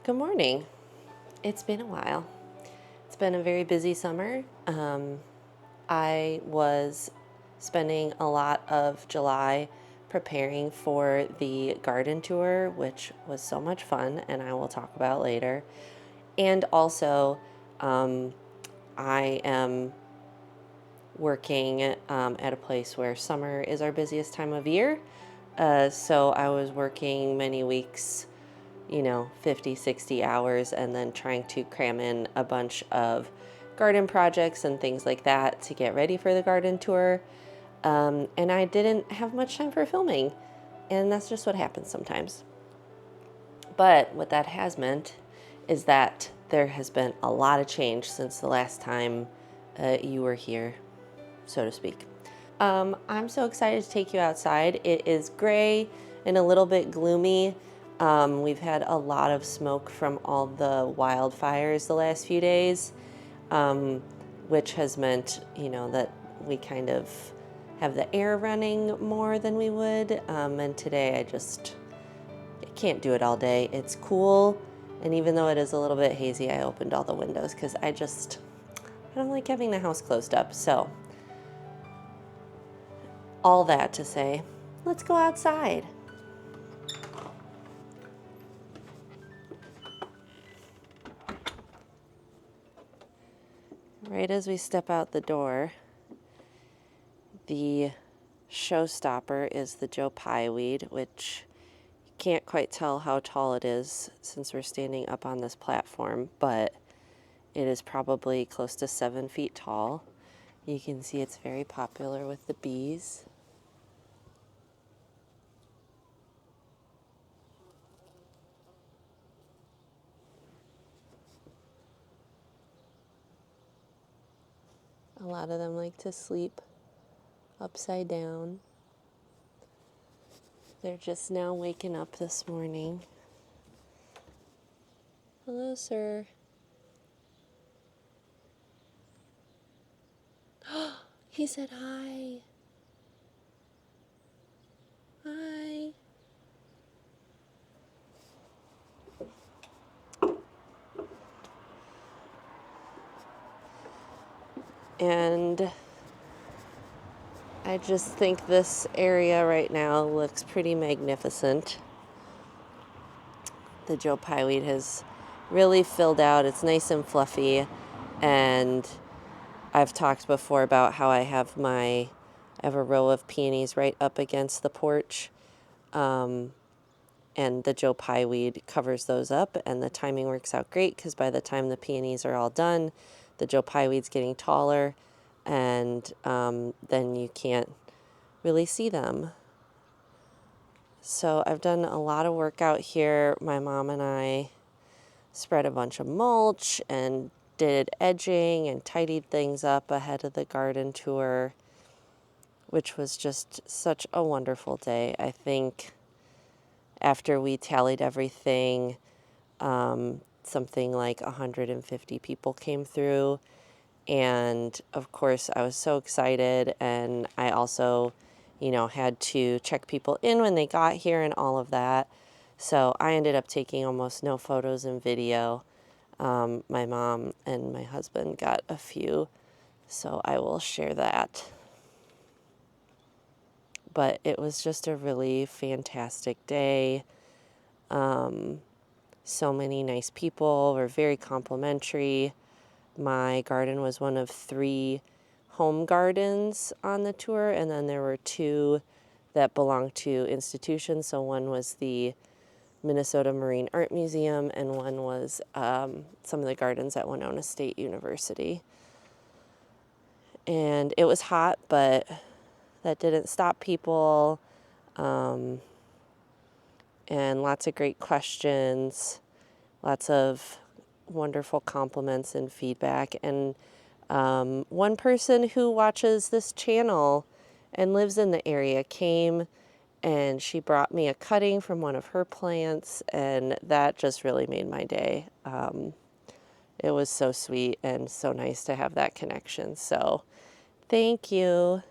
Good morning. It's been a while. It's been a very busy summer. I was spending a lot of July preparing for the garden tour, which was so much fun, and I will talk about later. And also, I am working at a place where summer is our busiest time of year. So I was working many weeks, 50, 60 hours, and then trying to cram in a bunch of garden projects and things like that to get ready for the garden tour. And I didn't have much time for filming, and that's just what happens sometimes. But what that has meant is that there has been a lot of change since the last time you were here, so to speak. I'm so excited to take you outside. It is gray and a little bit gloomy. We've had a lot of smoke from all the wildfires the last few days, which has meant, that we kind of have the air running more than we would. And today I can't do it all day. It's cool. And even though it is a little bit hazy, I opened all the windows because I don't like having the house closed up. So all that to say, let's go outside. Right as we step out the door, the showstopper is the Joe Pye weed, which you can't quite tell how tall it is since we're standing up on this platform, but it is probably close to 7 feet tall. You can see it's very popular with the bees. A lot of them like to sleep upside down. They're just now waking up this morning. Hello, sir. He said hi. Hi. And I just think this area right now looks pretty magnificent. The Joe Pye weed has really filled out. It's nice and fluffy, and I've talked before about how I have a row of peonies right up against the porch, and the Joe Pye weed covers those up, and the timing works out great because by the time the peonies are all done, the Joe Pye weed's getting taller, and then you can't really see them. So I've done a lot of work out here. My mom and I spread a bunch of mulch and did edging and tidied things up ahead of the garden tour, which was just such a wonderful day. I think after we tallied everything, something like 150 people came through. And of course, I was so excited. And I also, had to check people in when they got here and all of that. So I ended up taking almost no photos and video. My mom and my husband got a few, so I will share that. But it was just a really fantastic day. So many nice people were very complimentary. My garden was one of 3 home gardens on the tour, and then there were 2 that belonged to institutions. So one was the Minnesota Marine Art Museum, and one was some of the gardens at Winona State University. And it was hot, but that didn't stop people. And lots of great questions, lots of wonderful compliments and feedback. And one person who watches this channel and lives in the area came and she brought me a cutting from one of her plants, and that just really made my day. It was so sweet and so nice to have that connection. So thank you.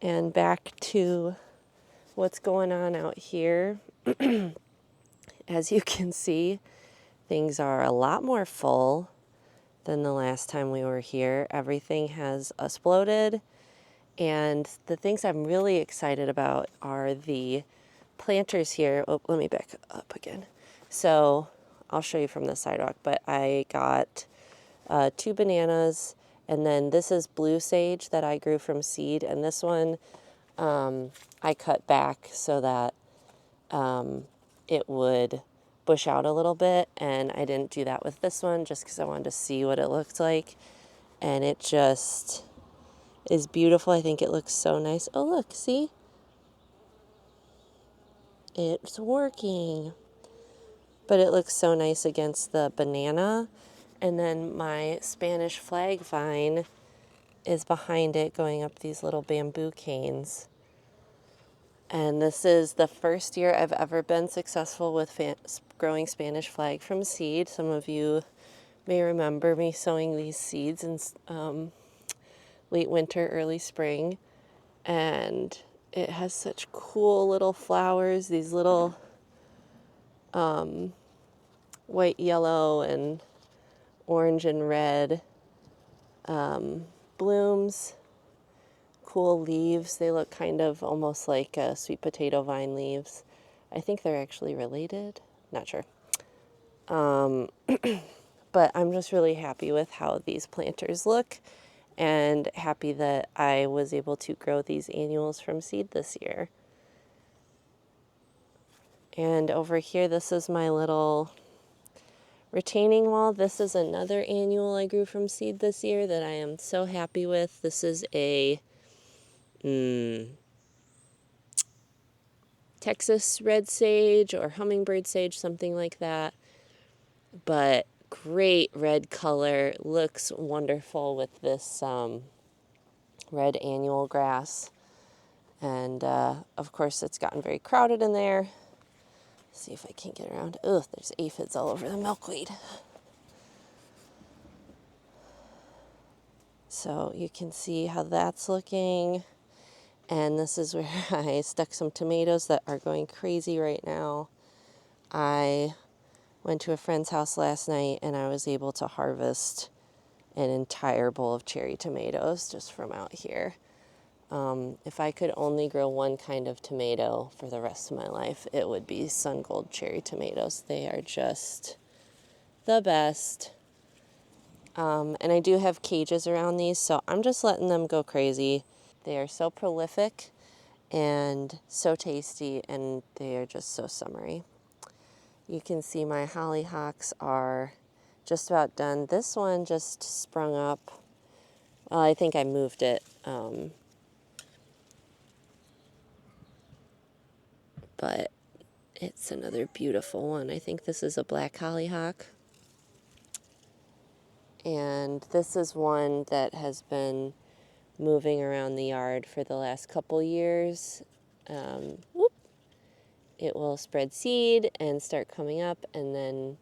And back to what's going on out here. As you can see, things are a lot more full than the last time we were here. Everything has exploded, and the things I'm really excited about are the planters here. Oh, let me back up again. So I'll show you from the sidewalk, but I got 2 bananas, and then this is blue sage that I grew from seed, and this one I cut back so that it would bush out a little bit, and I didn't do that with this one just because I wanted to see what it looked like, and it just is beautiful. I think it looks so nice. Oh, look, see? It's working. But it looks so nice against the banana. And then my Spanish flag vine is behind it going up these little bamboo canes. And this is the first year I've ever been successful with growing Spanish flag from seed. Some of you may remember me sowing these seeds in late winter, early spring. And it has such cool little flowers, these little white, yellow, and orange and red blooms. Cool leaves. They look kind of almost like sweet potato vine leaves. I think they're actually related. Not sure. But I'm just really happy with how these planters look, and happy that I was able to grow these annuals from seed this year. And over here, this is my little retaining wall. This is another annual I grew from seed this year that I am so happy with. This is a Texas red sage or hummingbird sage, something like that. But great red color, looks wonderful with this red annual grass. And of course, it's gotten very crowded in there. Let's see if I can get around. Ugh, there's aphids all over the milkweed. So you can see how that's looking. And this is where I stuck some tomatoes that are going crazy right now. I went to a friend's house last night and I was able to harvest an entire bowl of cherry tomatoes just from out here. If I could only grow one kind of tomato for the rest of my life, it would be sun gold cherry tomatoes. They are just the best. And I do have cages around these, so I'm just letting them go crazy. They are so prolific and so tasty, and they are just so summery. You can see my hollyhocks are just about done. This one just sprung up. Well, I think I moved it. But it's another beautiful one. I think this is a black hollyhock. And this is one that has been moving around the yard for the last couple years. It will spread seed and start coming up, and then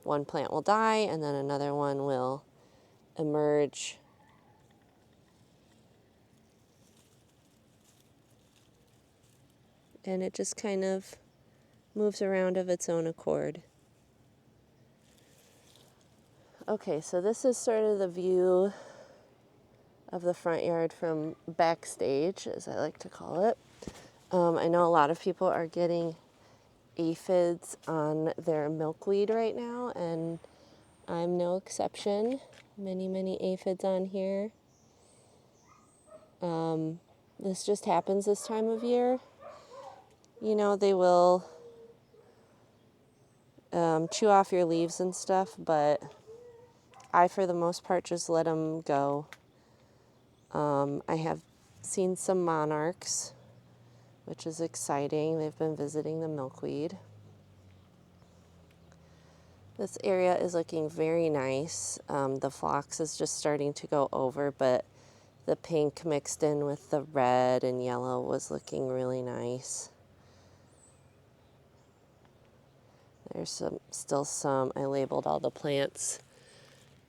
one plant will die, and then another one will emerge. And it just kind of moves around of its own accord. Okay, so this is sort of the view of the front yard from backstage, as I like to call it. I know a lot of people are getting aphids on their milkweed right now, and I'm no exception. Many, many aphids on here. This just happens this time of year. You know, they will chew off your leaves and stuff, but I, for the most part, just let them go. I have seen some monarchs, which is exciting. They've been visiting the milkweed. This area is looking very nice. The phlox is just starting to go over, but the pink mixed in with the red and yellow was looking really nice. There's still some, I labeled all the plants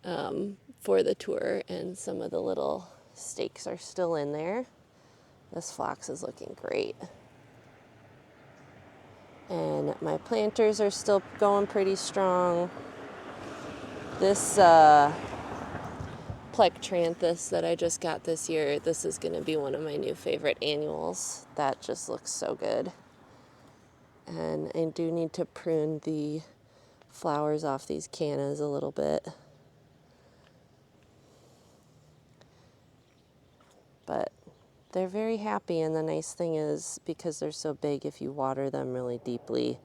for the tour, and some of the little stakes are still in there. This phlox is looking great. And my planters are still going pretty strong. This Plectranthus that I just got this year, this is going to be one of my new favorite annuals. That just looks so good. And I do need to prune the flowers off these cannas a little bit. But they're very happy, and the nice thing is, because they're so big, if you water them really deeply,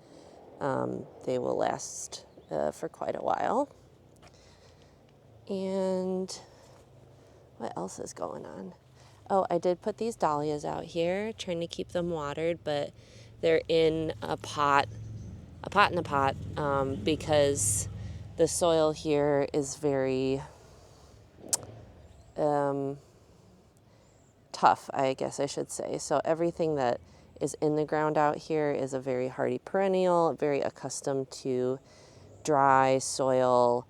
they will last for quite a while. And what else is going on? Oh, I did put these dahlias out here, trying to keep them watered, but they're in a pot in a pot, because the soil here is very tough, I guess I should say. So everything that is in the ground out here is a very hardy perennial, very accustomed to dry soil,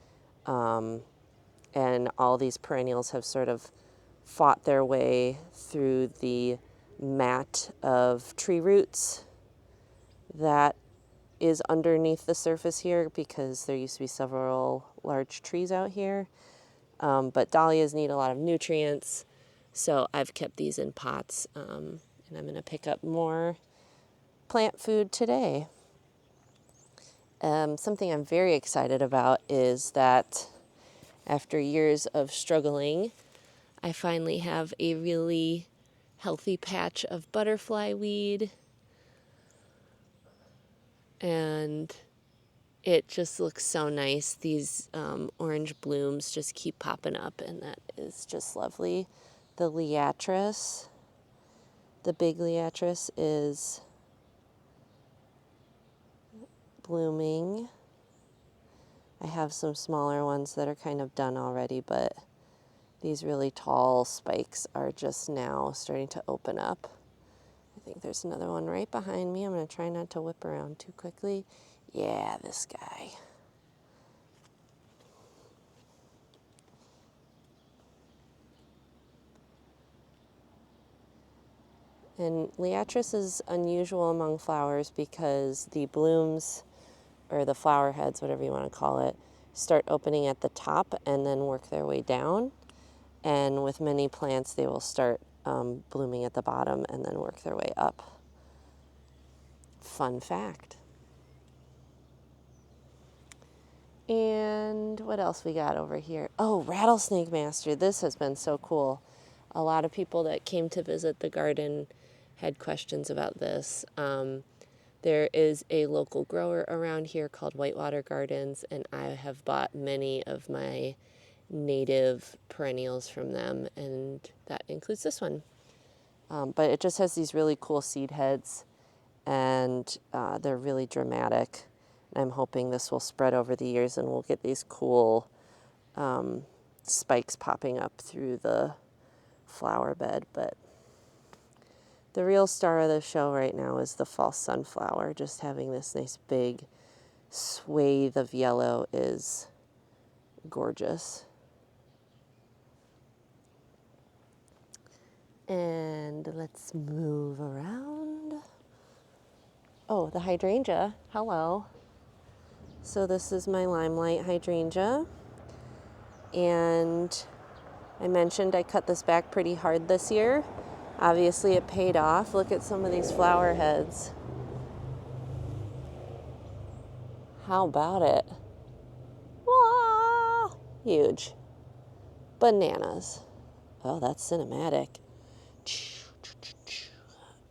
and all these perennials have sort of fought their way through the mat of tree roots that is underneath the surface here, because there used to be several large trees out here. But dahlias need a lot of nutrients, so I've kept these in pots, and I'm going to pick up more plant food today. Something I'm very excited about is that after years of struggling, I finally have a really healthy patch of butterfly weed, and it just looks so nice. These orange blooms just keep popping up, and that is just lovely. The liatris, the big liatris, is blooming. I have some smaller ones that are kind of done already, but these really tall spikes are just now starting to open up. I think there's another one right behind me. I'm going to try not to whip around too quickly. Yeah, this guy. And liatris is unusual among flowers because the blooms, or the flower heads, whatever you want to call it, start opening at the top and then work their way down. And with many plants, they will start blooming at the bottom and then work their way up. Fun fact. And what else we got over here? Oh, rattlesnake master. This has been so cool. A lot of people that came to visit the garden had questions about this. There is a local grower around here called Whitewater Gardens, and I have bought many of my native perennials from them, and that includes this one. But it just has these really cool seed heads, and they're really dramatic. And I'm hoping this will spread over the years and we'll get these cool spikes popping up through the flower bed. But the real star of the show right now is the false sunflower. Just having this nice big swathe of yellow is gorgeous. And let's move around. Oh, the hydrangea. Hello. So this is my limelight hydrangea. And I mentioned I cut this back pretty hard this year. Obviously it paid off. Look at some of these flower heads. How about it? Wah! Huge. Bananas. Oh, that's cinematic.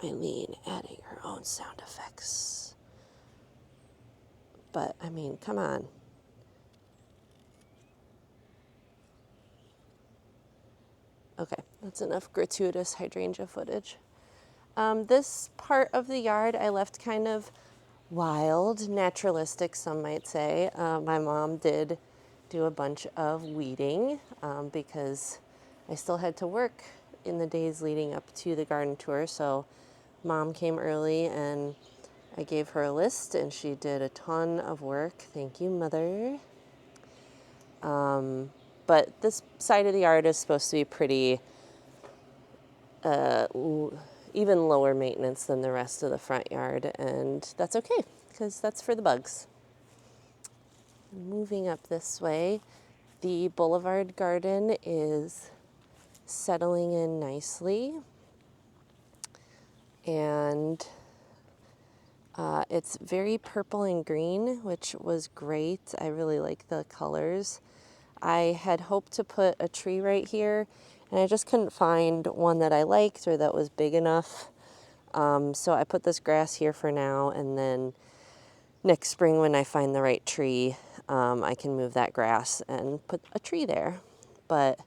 Eileen adding her own sound effects. But, I mean, come on. Okay, that's enough gratuitous hydrangea footage. This part of the yard I left kind of wild, naturalistic, some might say. My mom did do a bunch of weeding because I still had to work in the days leading up to the garden tour. So Mom came early and I gave her a list and she did a ton of work. Thank you, Mother. But this side of the yard is supposed to be pretty even lower maintenance than the rest of the front yard, and that's okay because that's for the bugs. Moving up this way, the boulevard garden is settling in nicely, and it's very purple and green, which was great. I really like the colors. I had hoped to put a tree right here, and I just couldn't find one that I liked or that was big enough. So I put this grass here for now, and then next spring when I find the right tree, I can move that grass and put a tree there. But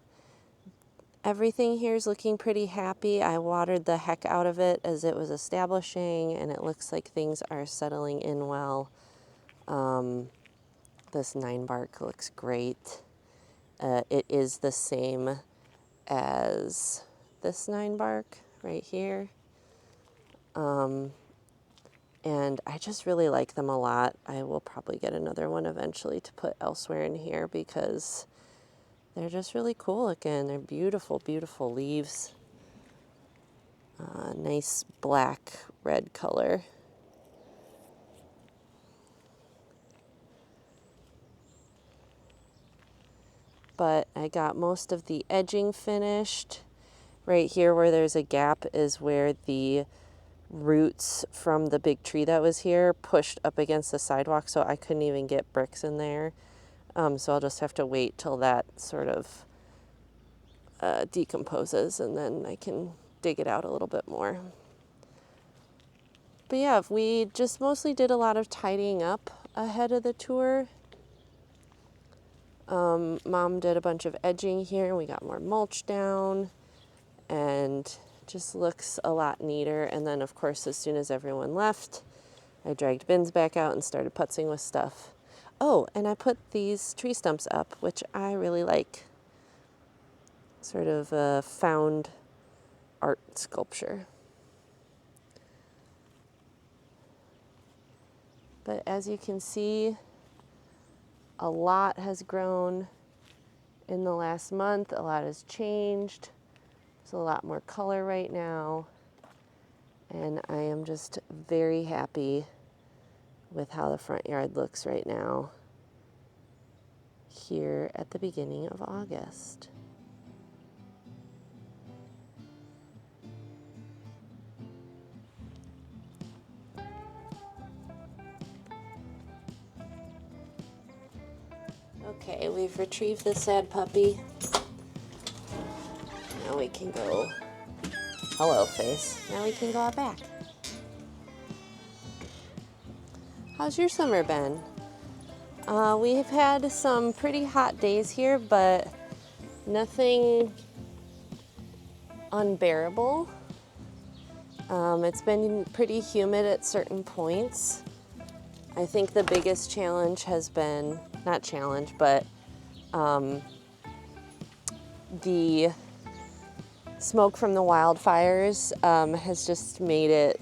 everything here is looking pretty happy. I watered the heck out of it as it was establishing, and it looks like things are settling in well. This 9-bark looks great. It is the same as this 9-bark right here. And I just really like them a lot. I will probably get another one eventually to put elsewhere in here because they're just really cool looking. They're beautiful, beautiful leaves. Nice black, red color. But I got most of the edging finished. Right here where there's a gap is where the roots from the big tree that was here pushed up against the sidewalk, so I couldn't even get bricks in there. So I'll just have to wait till that sort of decomposes, and then I can dig it out a little bit more. But yeah, we just mostly did a lot of tidying up ahead of the tour. Mom did a bunch of edging here, and we got more mulch down, and just looks a lot neater. And then of course, as soon as everyone left, I dragged bins back out and started putzing with stuff. Oh, and I put these tree stumps up, which I really like. Sort of a found art sculpture. But as you can see, a lot has grown in the last month. A lot has changed. There's a lot more color right now. And I am just very happy with how the front yard looks right now here at the beginning of August. Okay, we've retrieved the sad puppy. Now we can go, hello face. Now we can go out back. How's your summer been? We've had some pretty hot days here, but nothing unbearable. It's been pretty humid at certain points. I think the biggest challenge has been, not challenge, but the smoke from the wildfires has just made it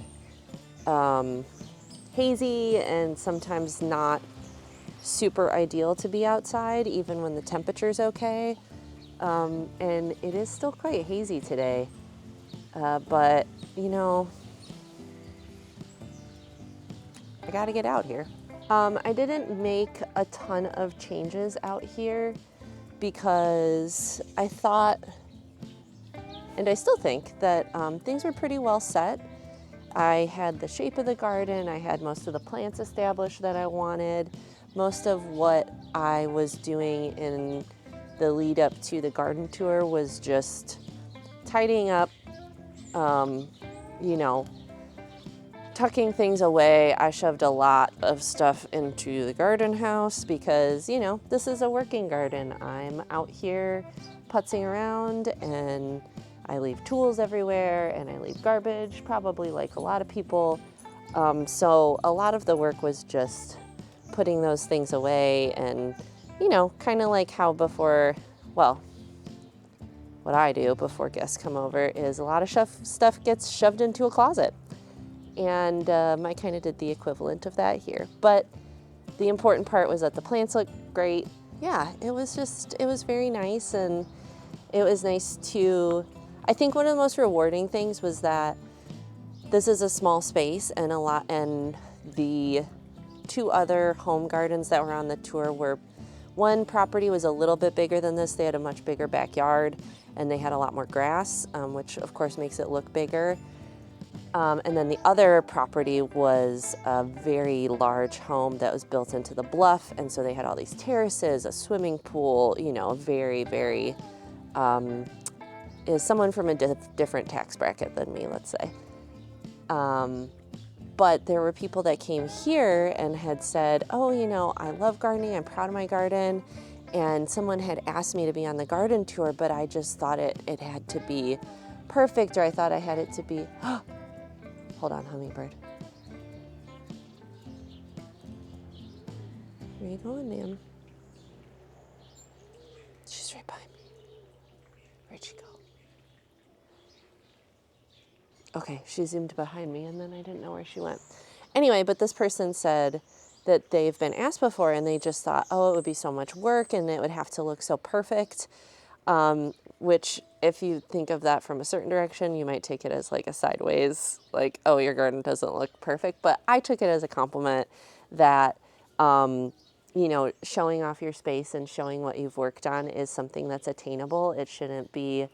hazy and sometimes not super ideal to be outside, even when the temperature's okay. And it is still quite hazy today, but you know, I gotta get out here. I didn't make a ton of changes out here because I thought, and I still think, that things were pretty well set. I had the shape of the garden, I had most of the plants established that I wanted. Most of what I was doing in the lead up to the garden tour was just tidying up, you know, tucking things away. I shoved a lot of stuff into the garden house because, you know, this is a working garden. I'm out here putzing around and I leave tools everywhere and I leave garbage, probably like a lot of people. So a lot of the work was just putting those things away and, you know, kind of like how before, well, what I do before guests come over is a lot of stuff gets shoved into a closet. And I kind of did the equivalent of that here. But the important part was that the plants looked great. Yeah, it was very nice, and it was nice to, I think one of the most rewarding things was that This is a small space, and the two other home gardens that were on the tour were, one property was a little bit bigger than this. They had a much bigger backyard and they had a lot more grass, which of course makes it look bigger. And then the other property was a very large home that was built into the bluff, and so they had all these terraces, a swimming pool, you know, very, very, is someone from a different tax bracket than me, let's say. But there were people that came here and had said, oh, you know, I love gardening, I'm proud of my garden, and someone had asked me to be on the garden tour, but I just thought it had to be perfect, or I thought I had it to be, hold on, hummingbird. Where are you going, ma'am? She's right behind me. Where'd she go? Okay, she zoomed behind me and then I didn't know where she went. Anyway, but this person said that they've been asked before and they just thought, oh, it would be so much work and it would have to look so perfect. Which, if you think of that from a certain direction, you might take it as like a sideways, like, oh, your garden doesn't look perfect. But I took it as a compliment that, you know, showing off your space and showing what you've worked on is something that's attainable. It shouldn't be,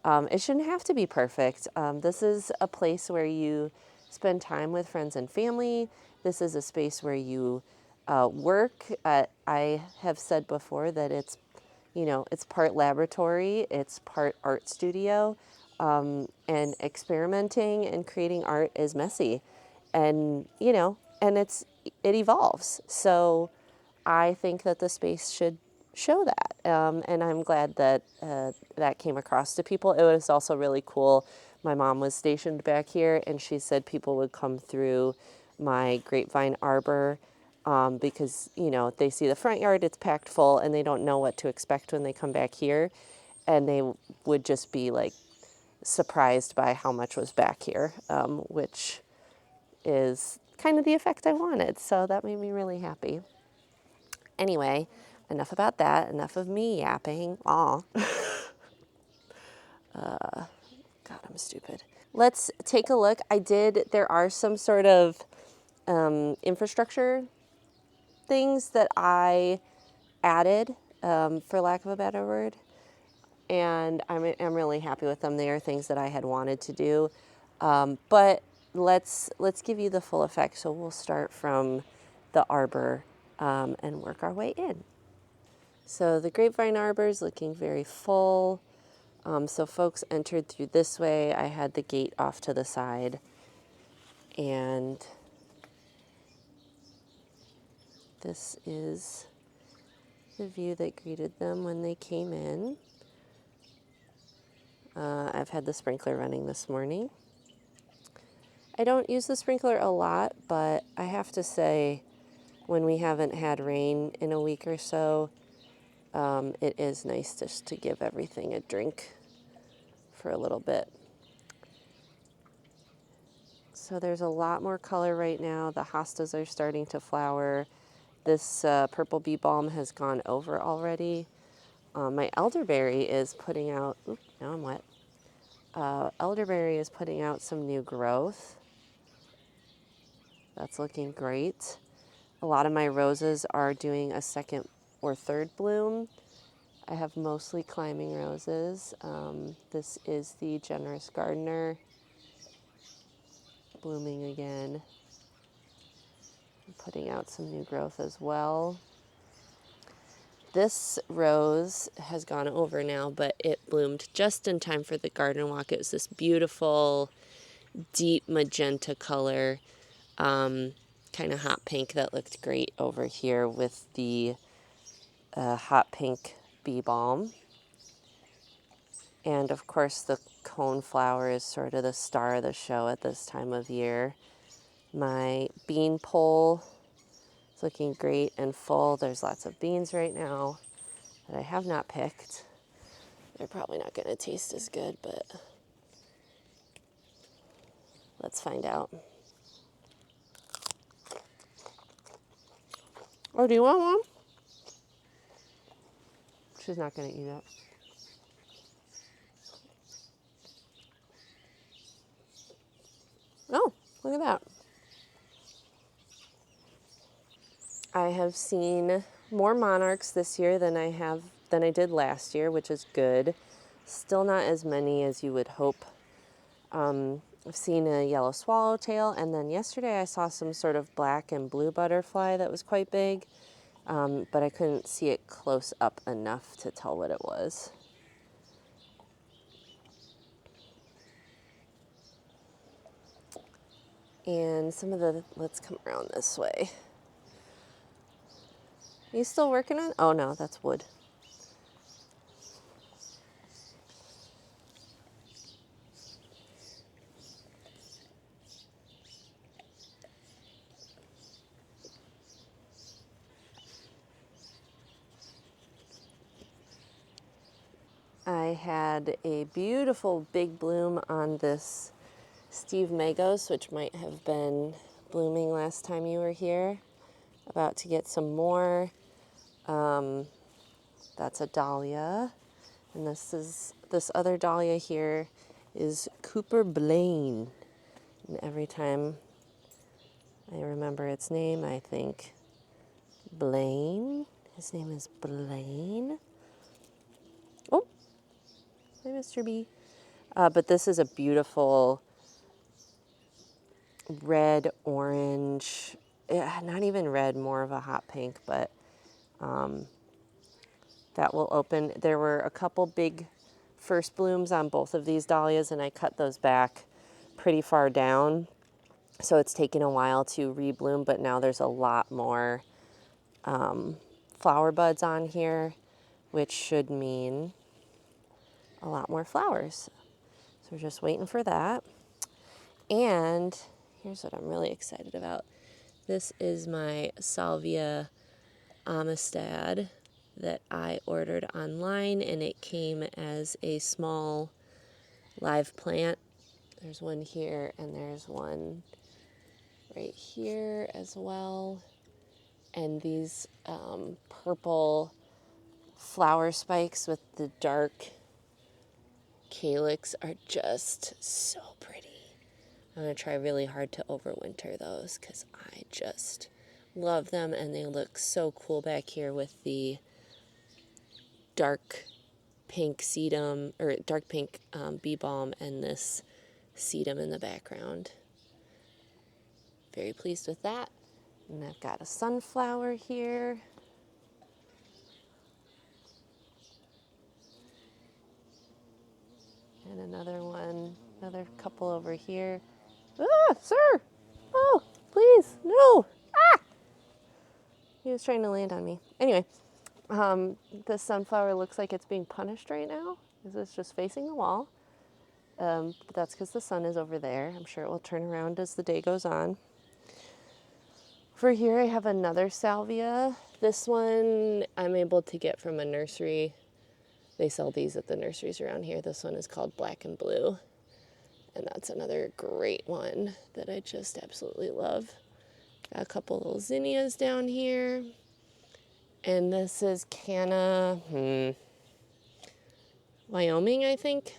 it shouldn't have to be perfect. This is a place where you spend time with friends and family. This is a space where you work. I have said before that it's, you know, it's part laboratory, it's part art studio, and experimenting and creating art is messy, and you know, and it evolves. So I think that the space should show that, and I'm glad that that came across to people. It was also really cool. My mom was stationed back here, and she said people would come through my grapevine arbor. Because, you know, they see the front yard, it's packed full, and they don't know what to expect when they come back here. And they would just be like surprised by how much was back here, which is kind of the effect I wanted. So that made me really happy. Anyway, enough about that. Enough of me yapping. Aw. God, I'm stupid. Let's take a look. There are some sort of infrastructure things that I added, for lack of a better word, and I'm really happy with them. They are things that I had wanted to do, but let's give you the full effect. So we'll start from the arbor and work our way in. So the grapevine arbor is looking very full. So folks entered through this way. I had the gate off to the side, and this is the view that greeted them when they came in. I've had the sprinkler running this morning. I don't use the sprinkler a lot, but I have to say, when we haven't had rain in a week or so, it is nice just to give everything a drink for a little bit. So there's a lot more color right now. The hostas are starting to flower. This purple bee balm has gone over already. My elderberry is putting out, oops, now I'm wet. Elderberry is putting out some new growth. That's looking great. A lot of my roses are doing a second or third bloom. I have mostly climbing roses. This is the Generous Gardener, blooming again. I'm putting out some new growth as well. This rose has gone over now, but it bloomed just in time for the garden walk. It was this beautiful, deep magenta color, kind of hot pink that looked great over here with the hot pink bee balm. And of course the coneflower is sort of the star of the show at this time of year. My bean pole is looking great and full. There's lots of beans right now that I have not picked. They're probably not going to taste as good, but let's find out. Oh, do you want one? She's not going to eat it. Look at that. I have seen more monarchs this year than I did last year, which is good. Still not as many as you would hope. I've seen a yellow swallowtail, and then yesterday I saw some sort of black and blue butterfly that was quite big, but I couldn't see it close up enough to tell what it was. And let's come around this way. Are you still working on? Oh no, that's wood. I had a beautiful big bloom on this Steve Magos, which might have been blooming last time you were here. About to get some more. That's a dahlia. And this other dahlia here is Cooper Blaine. And every time I remember its name, I think, Blaine. His name is Blaine. Oh, hi, Mr. B. But this is a beautiful red, orange, not even red, more of a hot pink, but that will open. There were a couple big first blooms on both of these dahlias, and I cut those back pretty far down. So it's taken a while to rebloom, but now there's a lot more flower buds on here, which should mean a lot more flowers. So we're just waiting for that. And here's what I'm really excited about. This is my Salvia Amistad that I ordered online, and it came as a small live plant. There's one here, and there's one right here as well. And these purple flower spikes with the dark calyx are just so pretty. I'm going to try really hard to overwinter those because I just love them, and they look so cool back here with the dark pink sedum, or dark pink bee balm, and this sedum in the background. Very pleased with that. And I've got a sunflower here. And another one, another couple over here. Ah, sir! Oh, please, no! Ah! He was trying to land on me. Anyway, the sunflower looks like it's being punished right now because it's just facing the wall. But that's because the sun is over there. I'm sure it will turn around as the day goes on. For here, I have another salvia. This one I'm able to get from a nursery. They sell these at the nurseries around here. This one is called Black and Blue. And that's another great one that I just absolutely love. Got a couple little zinnias down here. And this is Canna, Wyoming, I think.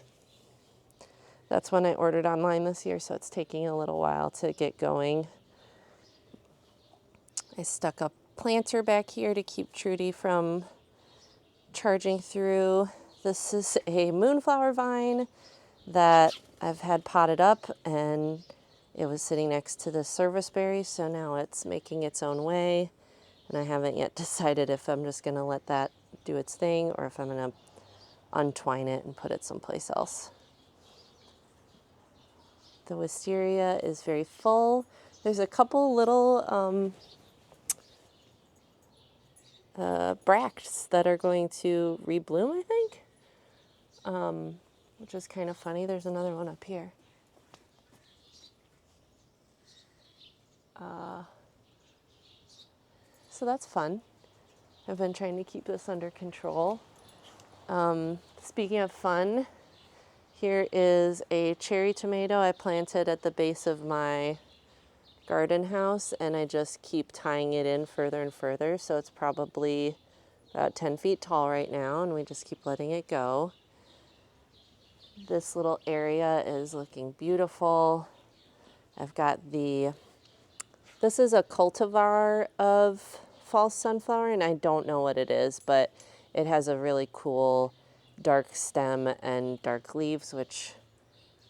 That's one I ordered online this year, so it's taking a little while to get going. I stuck a planter back here to keep Trudy from charging through. This is a moonflower vine that I've had potted up, and it was sitting next to the serviceberry, so now it's making its own way. And I haven't yet decided if I'm just going to let that do its thing or if I'm going to untwine it and put it someplace else. The wisteria is very full. There's a couple little bracts that are going to rebloom, I think, which is kind of funny. There's another one up here. So that's fun. I've been trying to keep this under control. Speaking of fun, here is a cherry tomato I planted at the base of my garden house, and I just keep tying it in further and further, so it's probably about 10 feet tall right now, and we just keep letting it go. This little area is looking beautiful. I've got this is a cultivar of false sunflower, and I don't know what it is, but it has a really cool dark stem and dark leaves, which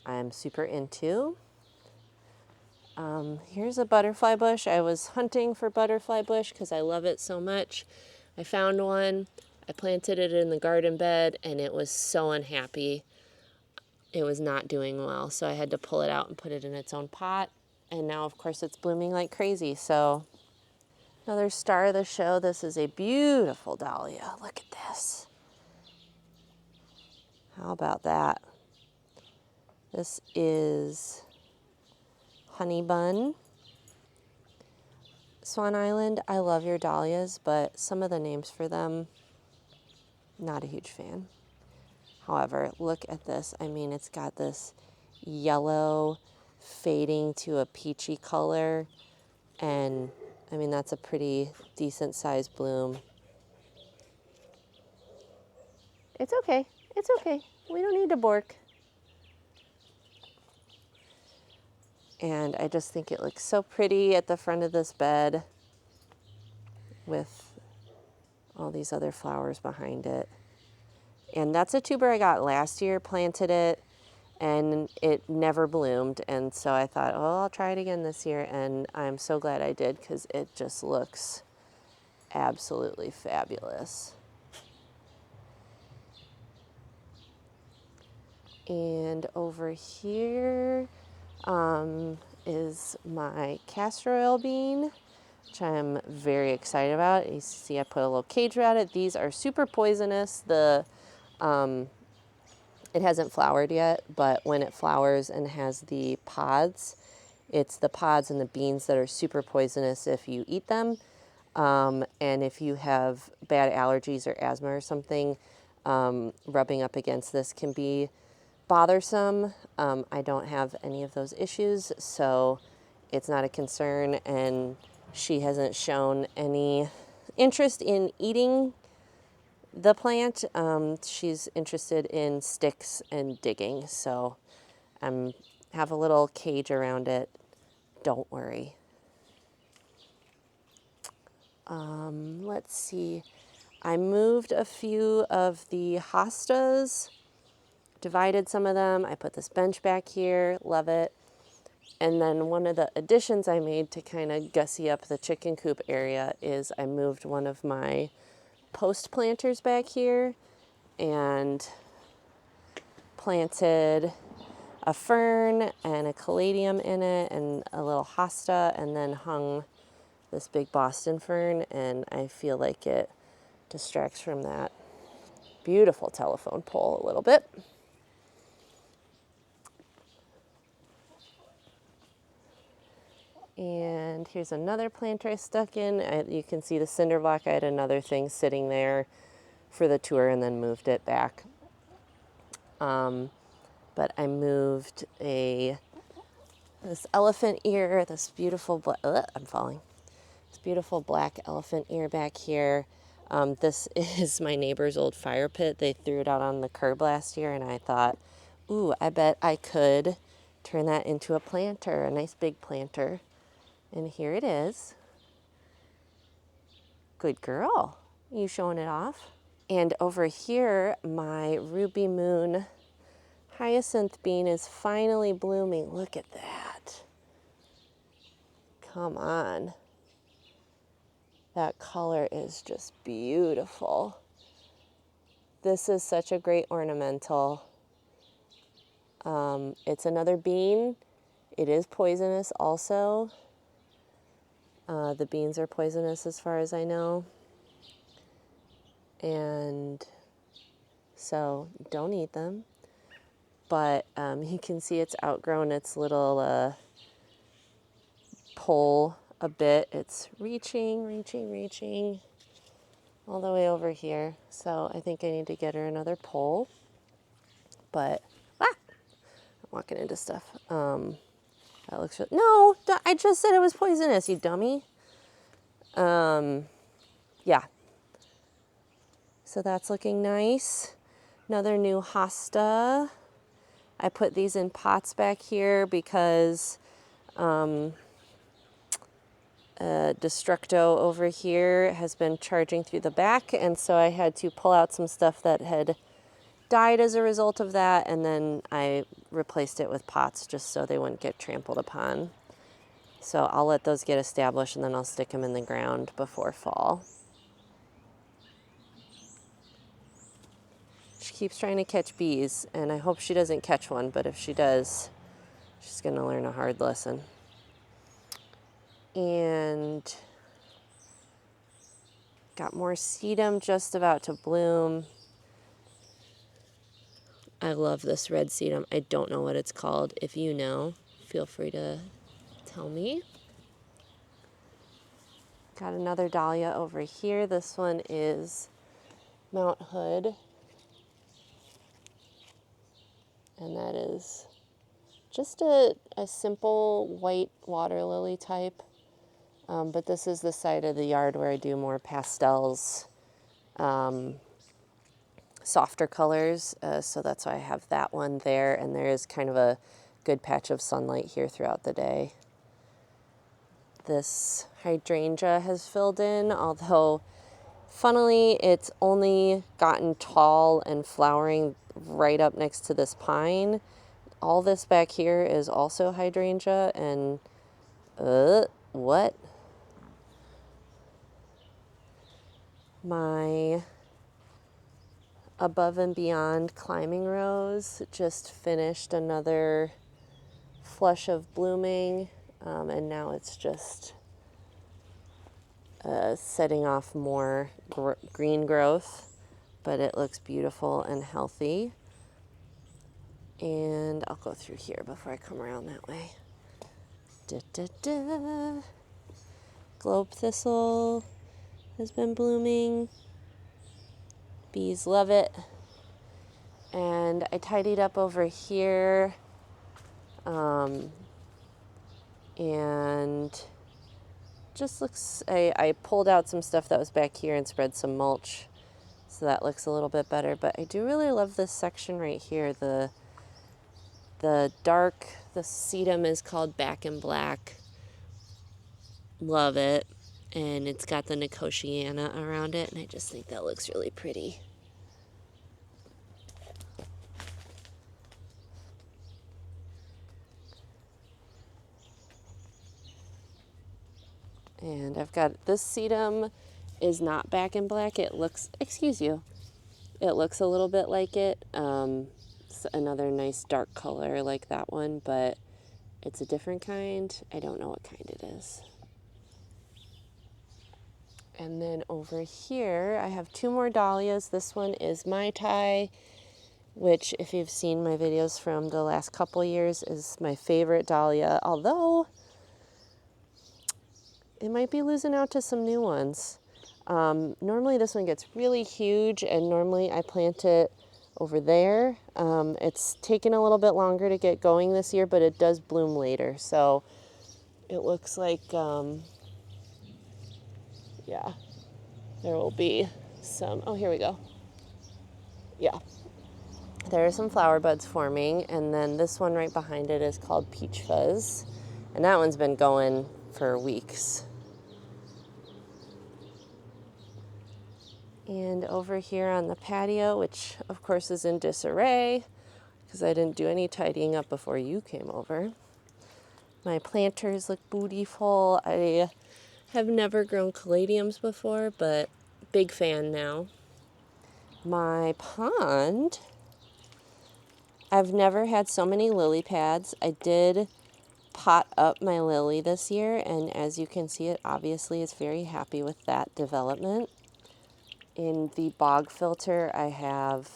I'm super into. Here's a butterfly bush. I was hunting for butterfly bush because I love it so much. I found one. I planted it in the garden bed, and it was so unhappy. It was not doing well, so I had to pull it out and put it in its own pot. And now, of course, it's blooming like crazy. So another star of the show. This is a beautiful dahlia. Look at this. How about that? This is honey bun. Swan Island, I love your dahlias, but some of the names for them, not a huge fan. However, look at this. I mean, it's got this yellow fading to a peachy color, and I mean, that's a pretty decent sized bloom. It's okay. It's okay. We don't need to bork. And I just think it looks so pretty at the front of this bed with all these other flowers behind it. And that's a tuber I got last year, planted it, and it never bloomed. And so I thought, oh, I'll try it again this year. And I'm so glad I did because it just looks absolutely fabulous. And over here is my castor oil bean, which I'm very excited about. You see I put a little cage around it. These are super poisonous. It hasn't flowered yet, but when it flowers and has the pods, it's the pods and the beans that are super poisonous if you eat them. And if you have bad allergies or asthma or something, rubbing up against this can be bothersome. I don't have any of those issues, so it's not a concern, and she hasn't shown any interest in eating the plant. She's interested in sticks and digging, so I have a little cage around it. Don't worry. Let's see. I moved a few of the hostas, divided some of them. I put this bench back here, love it. And then one of the additions I made to kind of gussy up the chicken coop area is I moved one of my post planters back here and planted a fern and a caladium in it and a little hosta, and then hung this big Boston fern, and I feel like it distracts from that beautiful telephone pole a little bit. And here's another planter I stuck in. You can see the cinder block. I had another thing sitting there for the tour and then moved it back. But I moved this elephant ear, this beautiful, I'm falling. This beautiful black elephant ear back here. This is my neighbor's old fire pit. They threw it out on the curb last year, and I thought, ooh, I bet I could turn that into a planter, a nice big planter. And here it is. Good girl. You showing it off? And over here, my Ruby Moon hyacinth bean is finally blooming. Look at that. Come on. That color is just beautiful. This is such a great ornamental. It's another bean. It is poisonous also. The beans are poisonous as far as I know. And so don't eat them. But you can see it's outgrown its little pole a bit. It's reaching all the way over here. So I think I need to get her another pole. But, I'm walking into stuff. That looks, no, I just said it was poisonous, you dummy. Yeah. So that's looking nice. Another new hosta. I put these in pots back here because Destructo over here has been charging through the back, and so I had to pull out some stuff that had died as a result of that, and then I replaced it with pots just so they wouldn't get trampled upon. So I'll let those get established, and then I'll stick them in the ground before fall. She keeps trying to catch bees, and I hope she doesn't catch one, but if she does, she's going to learn a hard lesson. And got more sedum just about to bloom. I love this red sedum. I don't know what it's called. If you know, feel free to tell me. Got another dahlia over here. This one is Mount Hood. And that is just a simple white water lily type. But this is the side of the yard where I do more pastels, softer colors. So that's why I have that one there. And there is kind of a good patch of sunlight here throughout the day. This hydrangea has filled in, although funnily it's only gotten tall and flowering right up next to this pine. All this back here is also hydrangea, and what? My Above and Beyond climbing rose just finished another flush of blooming, and now it's just setting off more green growth, but it looks beautiful and healthy. And I'll go through here before I come around that way. Globe thistle has been blooming. Bees love it. And I tidied up over here. And just looks, I pulled out some stuff that was back here and spread some mulch. So that looks a little bit better. But I do really love this section right here. The sedum is called Back in Black. Love it. And it's got the Nicotiana around it, and I just think that looks really pretty. And I've got this sedum is not Back in Black. It looks, excuse you, it looks a little bit like it. It's another nice dark color like that one, but it's a different kind. I don't know what kind it is. And then over here, I have two more dahlias. This one is Mai Tai, which, if you've seen my videos from the last couple years, is my favorite dahlia, although it might be losing out to some new ones. Normally this one gets really huge, and normally I plant it over there. It's taken a little bit longer to get going this year, but it does bloom later. So it looks like, yeah, there will be some, oh, here we go. Yeah, there are some flower buds forming, and then this one right behind it is called Peach Fuzz, and that one's been going for weeks. And over here on the patio, which of course is in disarray because I didn't do any tidying up before you came over, my planters look beautiful. I have never grown caladiums before, but big fan now. My pond, I've never had so many lily pads. I did pot up my lily this year, and as you can see, it obviously is very happy with that development. In the bog filter, I have,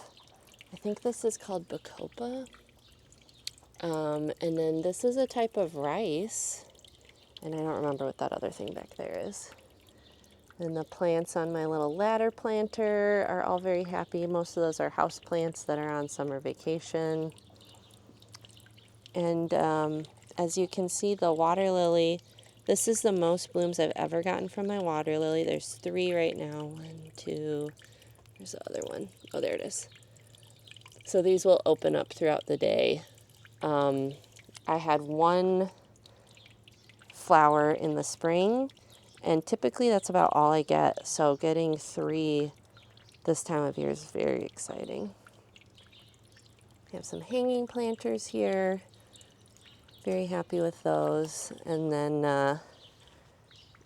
I think this is called Bacopa. And then this is a type of rice, and I don't remember what that other thing back there is. And the plants on my little ladder planter are all very happy. Most of those are house plants that are on summer vacation. And as you can see, the water lily, this is the most blooms I've ever gotten from my water lily. There's 3 right now. 1, 2, there's the other one. Oh, there it is. So these will open up throughout the day. I had one flower in the spring, and typically that's about all I get. So getting 3 this time of year is very exciting. I have some hanging planters here. Very happy with those. And then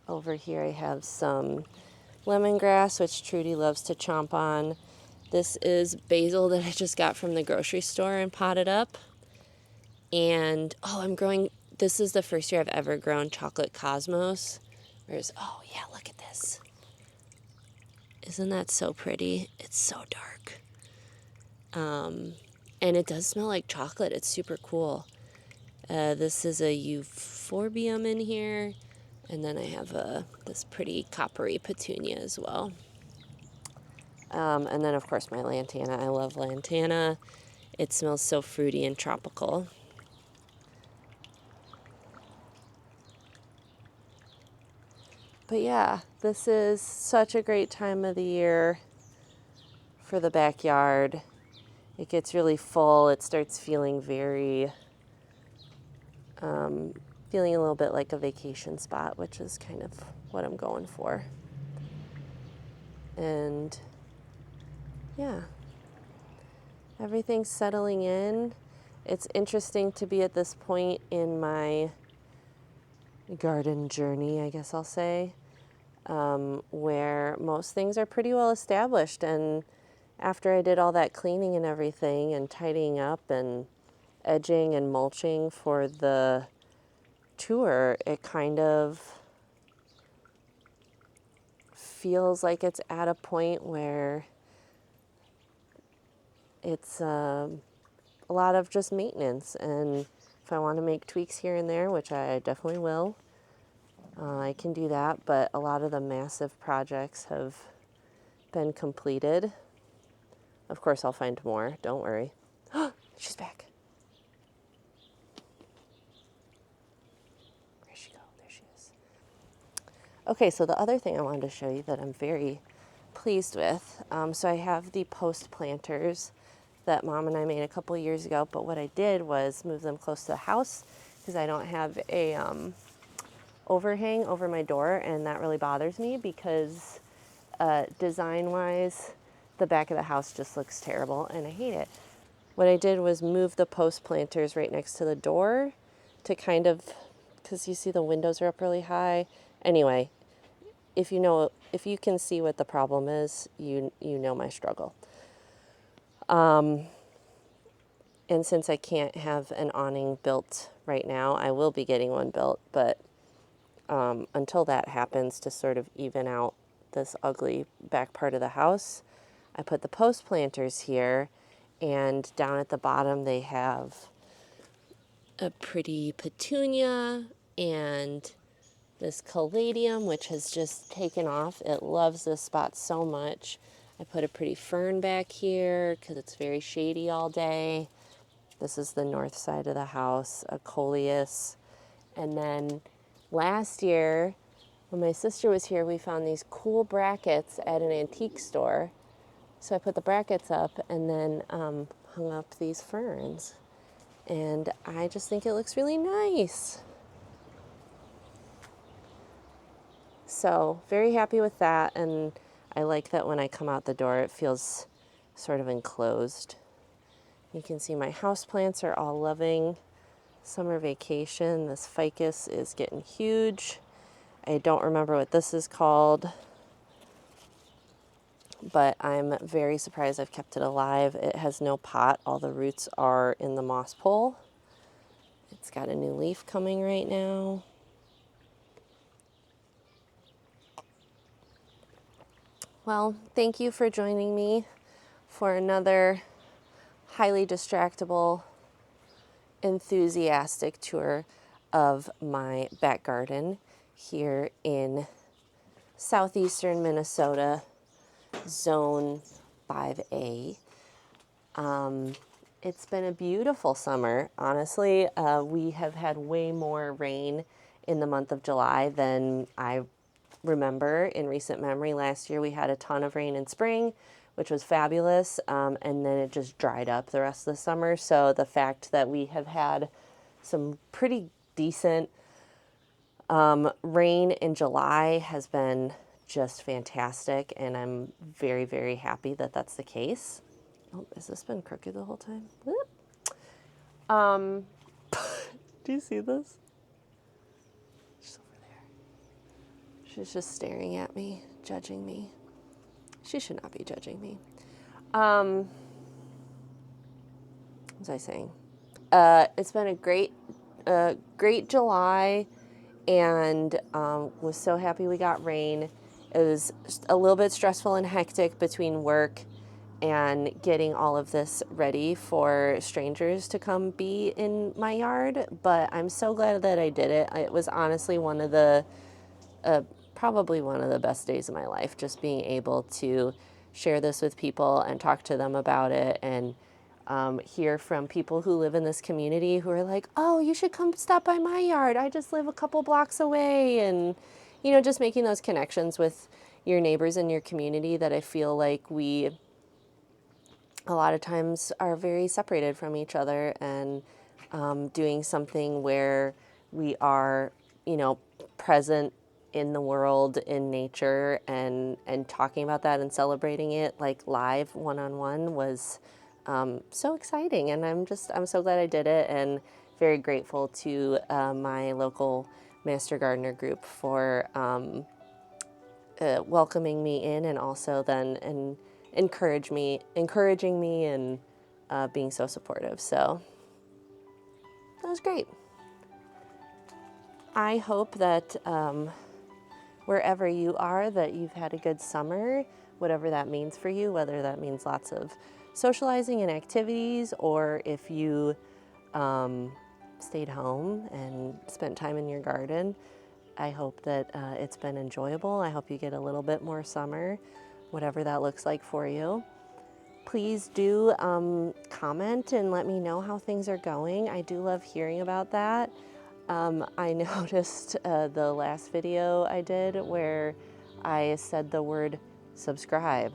over here I have some lemongrass, which Trudy loves to chomp on. This is basil that I just got from the grocery store and potted up. And, I'm growing, this is the first year I've ever grown chocolate cosmos. Oh yeah, look at this. Isn't that so pretty? It's so dark. And it does smell like chocolate. It's super cool. This is a euphorbium in here. And then I have this pretty coppery petunia as well. And then, of course, my lantana. I love lantana. It smells so fruity and tropical. But yeah, this is such a great time of the year for the backyard. It gets really full. It starts feeling feeling a little bit like a vacation spot, which is kind of what I'm going for. And yeah, everything's settling in. It's interesting to be at this point in my garden journey, I guess I'll say, where most things are pretty well established. And after I did all that cleaning and everything and tidying up and edging and mulching for the tour, it kind of feels like it's at a point where it's a lot of just maintenance. And if I want to make tweaks here and there, which I definitely will, I can do that. But a lot of the massive projects have been completed. Of course, I'll find more. Don't worry. She's back. Where'd she go? There she is. Okay, so the other thing I wanted to show you that I'm very pleased with. So I have the post planters that Mom and I made a couple years ago, but what I did was move them close to the house because I don't have a overhang over my door, and that really bothers me because design-wise, the back of the house just looks terrible, and I hate it. What I did was move the post planters right next to the door to kind of, because you see the windows are up really high. Anyway, if you can see what the problem is, you know my struggle. And since I can't have an awning built right now, I will be getting one built, but until that happens, to sort of even out this ugly back part of the house, I put the post planters here, and down at the bottom they have a pretty petunia and this caladium, which has just taken off. It loves this spot so much. I put a pretty fern back here because it's very shady all day. This is the north side of the house, a coleus. And then last year, when my sister was here, we found these cool brackets at an antique store. So I put the brackets up and then hung up these ferns. And I just think it looks really nice. So very happy with that. And I like that when I come out the door, it feels sort of enclosed. You can see my houseplants are all loving summer vacation. This ficus is getting huge. I don't remember what this is called, but I'm very surprised I've kept it alive. It has no pot. All the roots are in the moss pole. It's got a new leaf coming right now. Well, thank you for joining me for another highly distractible, enthusiastic tour of my back garden here in Southeastern Minnesota, Zone 5A. It's been a beautiful summer, honestly. We have had way more rain in the month of July than I remember in recent memory. Last year we had a ton of rain in spring, which was fabulous, and then it just dried up the rest of the summer. So the fact that we have had some pretty decent Rain in July has been just fantastic, and I'm very, very happy that that's the case. Oh, has this been crooked the whole time? Whoop. Do you see this? She's over there. She's just staring at me, judging me. She should not be judging me. What was I saying? It's been a great July, and was so happy we got rain. It was a little bit stressful and hectic between work and getting all of this ready for strangers to come be in my yard, but I'm so glad that I did it. It was honestly one of the probably one of the best days of my life, just being able to share this with people and talk to them about it, and hear from people who live in this community who are like, oh, you should come stop by my yard. I just live a couple blocks away. And, just making those connections with your neighbors in your community that I feel like we a lot of times are very separated from each other, and doing something where we are, present in the world, in nature, and talking about that and celebrating it like live one-on-one was so exciting. And I'm so glad I did it, and very grateful to my local Master Gardener group for welcoming me in, and also then encouraging me and being so supportive. So that was great. I hope that wherever you are, that you've had a good summer, whatever that means for you, whether that means lots of socializing and activities, or if you stayed home and spent time in your garden. I hope that it's been enjoyable. I hope you get a little bit more summer, whatever that looks like for you. Please do comment and let me know how things are going. I do love hearing about that. I noticed the last video I did where I said the word subscribe.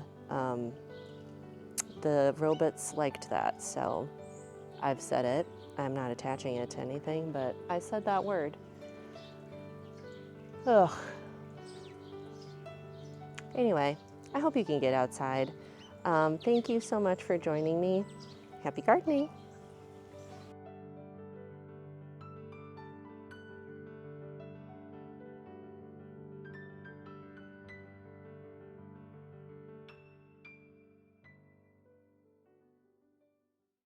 The robots liked that, so I've said it. I'm not attaching it to anything, but I said that word. Ugh. Anyway, I hope you can get outside. Thank you so much for joining me. Happy gardening.